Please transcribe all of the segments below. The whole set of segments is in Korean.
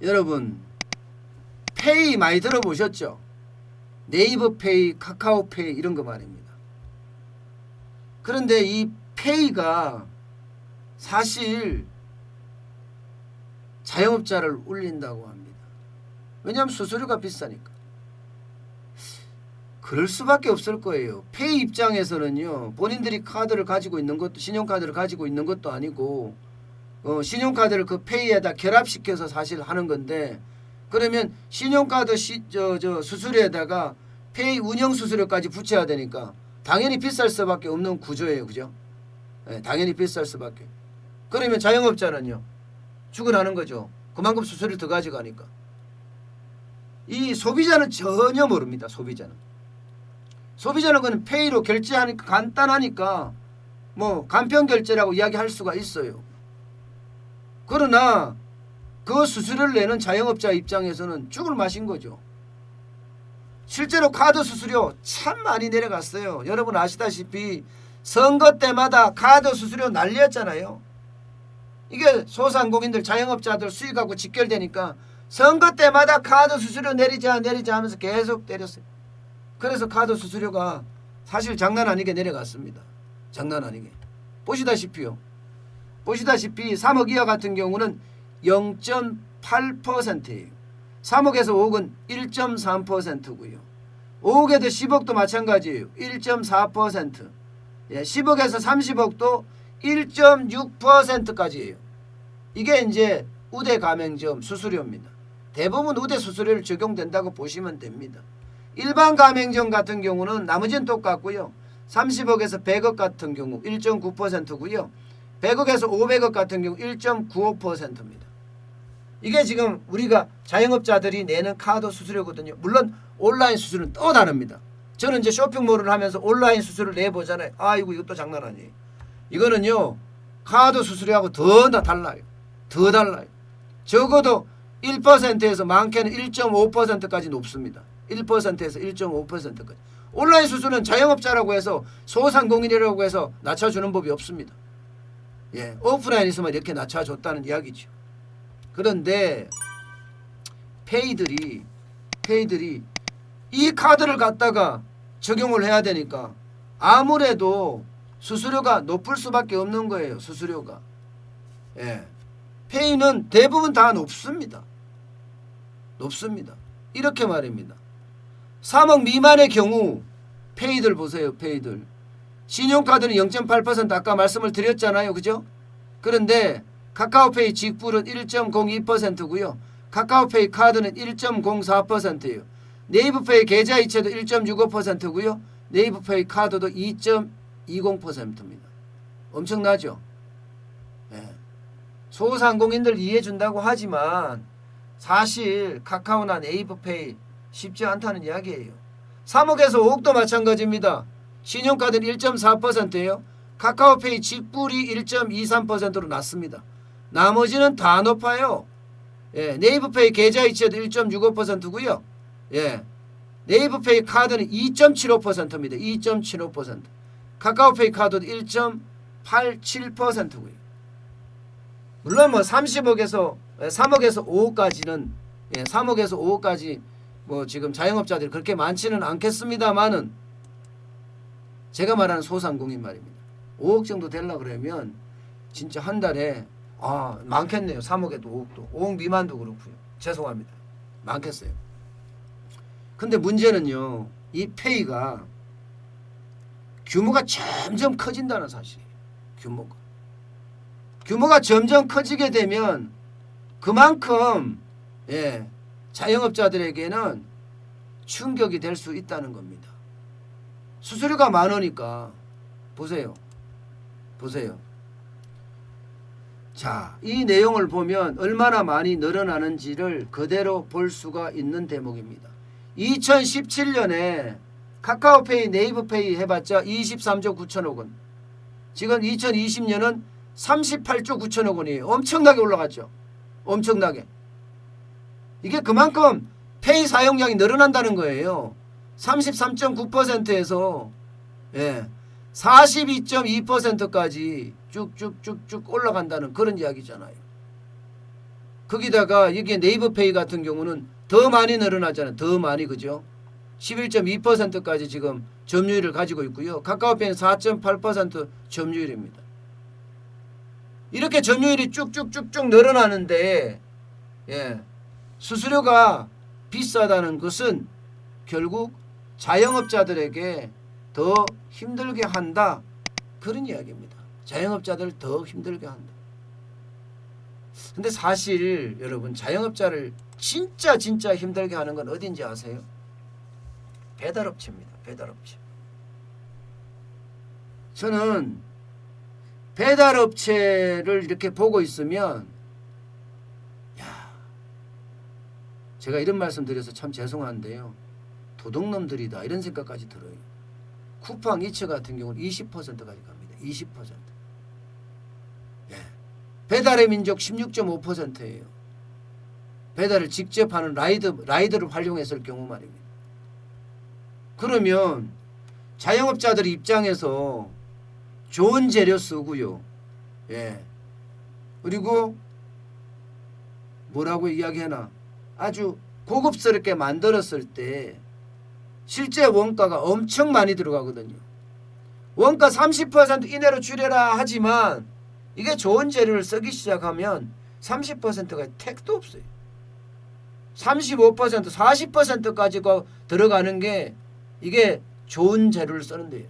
여러분 페이 많이 들어보셨죠? 네이버 페이, 카카오 페이 이런 거 말입니다. 그런데 이 페이가 사실 자영업자를 울린다고 합니다. 왜냐하면 수수료가 비싸니까. 그럴 수밖에 없을 거예요. 페이 입장에서는요, 본인들이 카드를 가지고 있는 것도, 신용카드를 가지고 있는 것도 아니고 신용카드를 그 페이에다 결합시켜서 사실 하는 건데, 그러면 신용카드 수수료에다가 페이 운영 수수료까지 붙여야 되니까 당연히 비쌀 수밖에 없는 구조예요. 그죠? 네, 당연히 비쌀 수밖에. 그러면 자영업자는요, 죽어나는 거죠. 그만큼 수수료 더 가져가니까. 이 소비자는 전혀 모릅니다. 소비자는 그냥 페이로 결제하니까 간단하니까 뭐 간편 결제라고 이야기할 수가 있어요. 그러나 그 수수료를 내는 자영업자 입장에서는 죽을 맛인 거죠. 실제로 카드 수수료 참 많이 내려갔어요. 여러분 아시다시피 선거 때마다 카드 수수료 난리였잖아요. 이게 소상공인들 자영업자들 수익하고 직결되니까 선거 때마다 카드 수수료 내리자 하면서 계속 때렸어요. 그래서 카드 수수료가 사실 장난 아니게 내려갔습니다. 장난 아니게. 보시다시피 3억 이하 같은 경우는 0.8%예요. 3억에서 5억은 1.3%고요. 5억에서 10억도 마찬가지예요. 1.4%. 예, 10억에서 30억도 1.6%까지예요. 이게 이제 우대 가맹점 수수료입니다. 대부분 우대 수수료를 적용된다고 보시면 됩니다. 일반 가맹점 같은 경우는 나머지는 똑같고요. 30억에서 100억 같은 경우 1.9%고요. 100억에서 500억 같은 경우 1.95%입니다. 이게 지금 우리가 자영업자들이 내는 카드 수수료거든요. 물론 온라인 수수료는 또 다릅니다. 저는 이제 쇼핑몰을 하면서 온라인 수수료를 내보잖아요. 아이고 이것도 장난 아니에요. 이거는요 카드 수수료하고 더 달라요. 더 달라요. 적어도 1%에서 많게는 1.5%까지 높습니다. 1%에서 1.5%까지. 온라인 수수료는 자영업자라고 해서 소상공인이라고 해서 낮춰주는 법이 없습니다. 예, 오프라인에서만 이렇게 낮춰줬다는 이야기죠. 그런데 페이들이 이 카드를 갖다가 적용을 해야 되니까 아무래도 수수료가 높을 수밖에 없는 거예요. 수수료가. 예, 페이는 대부분 다 높습니다. 이렇게 말입니다. 3억 미만의 경우 페이들 보세요. 페이들. 신용카드는 0.8% 아까 말씀을 드렸잖아요. 그죠? 그런데 카카오페이 직불은 1.02%고요. 카카오페이 카드는 1.04%예요. 네이버페이 계좌이체도 1.65%고요. 네이버페이 카드도 2.20%입니다. 엄청나죠? 네. 소상공인들 이해해준다고 하지만 사실 카카오나 네이버페이 쉽지 않다는 이야기예요. 3억에서 5억도 마찬가지입니다. 신용카드는 1.4%예요. 카카오페이 직불이 1.23%로 낮습니다. 나머지는 다 높아요. 예, 네이버페이 계좌이체도 1.65%고요. 예, 네이버페이 카드는 2.75%입니다. 2.75%. 카카오페이 카드도 1.87%고요. 물론 뭐 3억에서 5억까지는 3억에서 5억까지 뭐 지금 자영업자들이 그렇게 많지는 않겠습니다만은 제가 말하는 소상공인 말입니다. 5억 정도 되려고 그러면 진짜 한 달에 많겠네요. 3억에도 5억도. 5억 미만도 그렇고요. 죄송합니다. 많겠어요. 근데 문제는요. 이 페이가 규모가 점점 커진다는 사실이에요. 규모가 점점 커지게 되면 그만큼 자영업자들에게는 충격이 될 수 있다는 겁니다. 수수료가 많으니까 보세요. 자, 이 내용을 보면 얼마나 많이 늘어나는지를 그대로 볼 수가 있는 대목입니다. 2017년에 카카오페이, 네이버페이 해봤자 23조 9천억 원. 지금 2020년은 38조 9천억 원이에요. 엄청나게 올라갔죠. 엄청나게. 이게 그만큼 페이 사용량이 늘어난다는 거예요. 33.9%에서 42.2%까지 쭉쭉쭉쭉 올라간다는 그런 이야기잖아요. 거기다가 여기에 네이버페이 같은 경우는 더 많이 늘어나잖아요. 더 많이, 그죠? 11.2%까지 지금 점유율을 가지고 있고요. 카카오페이는 4.8% 점유율입니다. 이렇게 점유율이 쭉쭉쭉쭉 늘어나는데 수수료가 비싸다는 것은 결국 자영업자들에게 더 힘들게 한다, 그런 이야기입니다. 자영업자들 더 힘들게 한다. 근데 사실 여러분, 자영업자를 진짜 힘들게 하는 건 어딘지 아세요? 배달업체입니다. 배달업체. 저는 배달업체를 이렇게 보고 있으면 제가 이런 말씀 드려서 참 죄송한데요, 도둑놈들이다 이런 생각까지 들어요. 쿠팡 이츠 같은 경우는 20%까지 갑니다. 20%. 배달의 민족 16.5%예요. 배달을 직접 하는 라이더를 활용했을 경우 말입니다. 그러면 자영업자들 입장에서 좋은 재료 쓰고요. 그리고 뭐라고 이야기하나, 아주 고급스럽게 만들었을 때 실제 원가가 엄청 많이 들어가거든요. 원가 30% 이내로 줄여라 하지만 이게 좋은 재료를 쓰기 시작하면 30%가 택도 없어요. 35%, 40%까지 들어가는 게 이게 좋은 재료를 쓰는데요.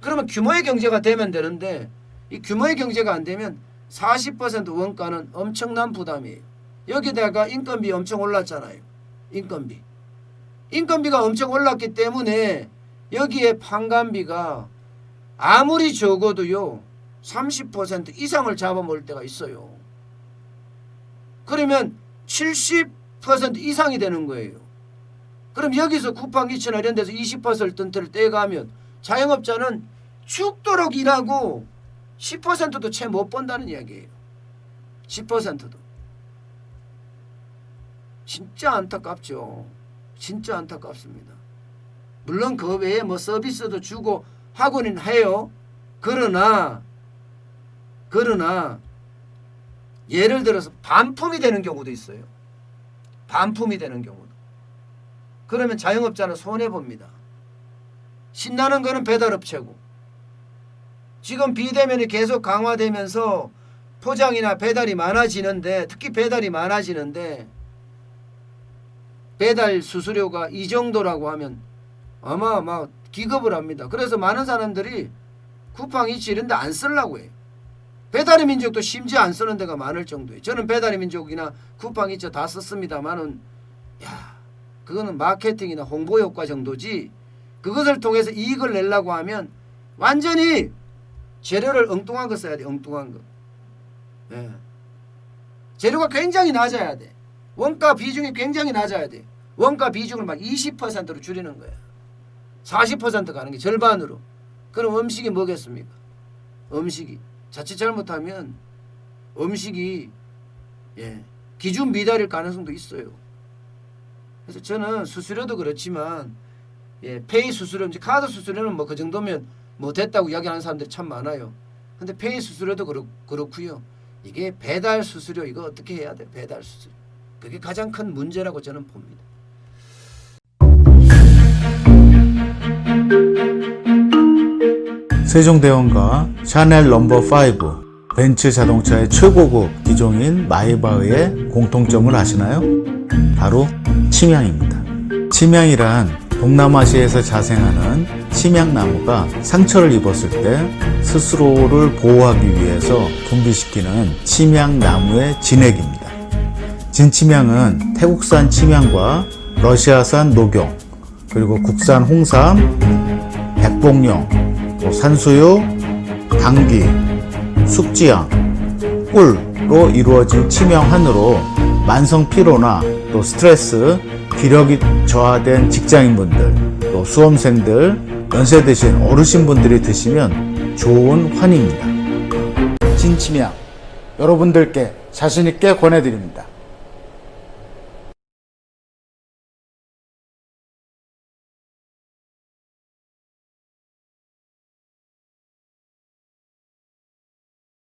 그러면 규모의 경제가 되면 되는데 이 규모의 경제가 안 되면 40% 원가는 엄청난 부담이에요. 여기다가 인건비 엄청 올랐잖아요. 인건비가 엄청 올랐기 때문에 여기에 판관비가 아무리 적어도요 30% 이상을 잡아먹을 때가 있어요. 그러면 70% 이상이 되는 거예요. 그럼 여기서 쿠팡 이츠나 이런 데서 20%를 떼가면 자영업자는 죽도록 일하고 10%도 채 못 번다는 이야기예요. 10%도. 진짜 안타깝죠. 진짜 안타깝습니다. 물론 그 외에 뭐 서비스도 주고 하고는 해요. 그러나 예를 들어서 반품이 되는 경우도 있어요. 반품이 되는 경우도. 그러면 자영업자는 손해봅니다. 신나는 거는 배달업체고, 지금 비대면이 계속 강화되면서 포장이나 배달이 많아지는데, 특히 배달이 많아지는데 배달 수수료가 이 정도라고 하면 아마 기겁을 합니다. 그래서 많은 사람들이 쿠팡 이츠 이런 데 안 쓰려고 해요. 배달의 민족도 심지어 안 쓰는 데가 많을 정도예요. 저는 배달의 민족이나 쿠팡 이츠 다 썼습니다만은 그거는 마케팅이나 홍보 효과 정도지, 그것을 통해서 이익을 내려고 하면 완전히 재료를 엉뚱한 거 써야 돼. 엉뚱한 거. 재료가 굉장히 낮아야 돼. 원가 비중이 굉장히 낮아야 돼. 원가 비중을 막 20%로 줄이는 거야. 40% 가는 게 절반으로. 그럼 음식이 뭐겠습니까? 음식이 자칫 잘못하면 음식이 기준 미달일 가능성도 있어요. 그래서 저는 수수료도 그렇지만 페이 수수료, 카드 수수료는 뭐 그 정도면 뭐 됐다고 이야기하는 사람들이 참 많아요. 근데 페이 수수료도 그렇고요. 이게 배달 수수료, 이거 어떻게 해야 돼? 배달 수수료. 그게 가장 큰 문제라고 저는 봅니다. 세종대왕과 샤넬 넘버5, 벤츠 자동차의 최고급 기종인 마이바흐의 공통점을 아시나요? 바로 침향입니다. 침향이란 동남아시아에서 자생하는 침향나무가 상처를 입었을 때 스스로를 보호하기 위해서 분비시키는 침향나무의 진액입니다. 진침향은 태국산 침향과 러시아산 녹용, 그리고 국산 홍삼, 백봉령, 산수유, 당귀, 숙지향, 꿀로 이루어진 침향환으로 만성 피로나 또 스트레스, 기력이 저하된 직장인분들, 또 수험생들, 연세 드신 어르신분들이 드시면 좋은 환입니다. 진침향, 여러분들께 자신있게 권해드립니다.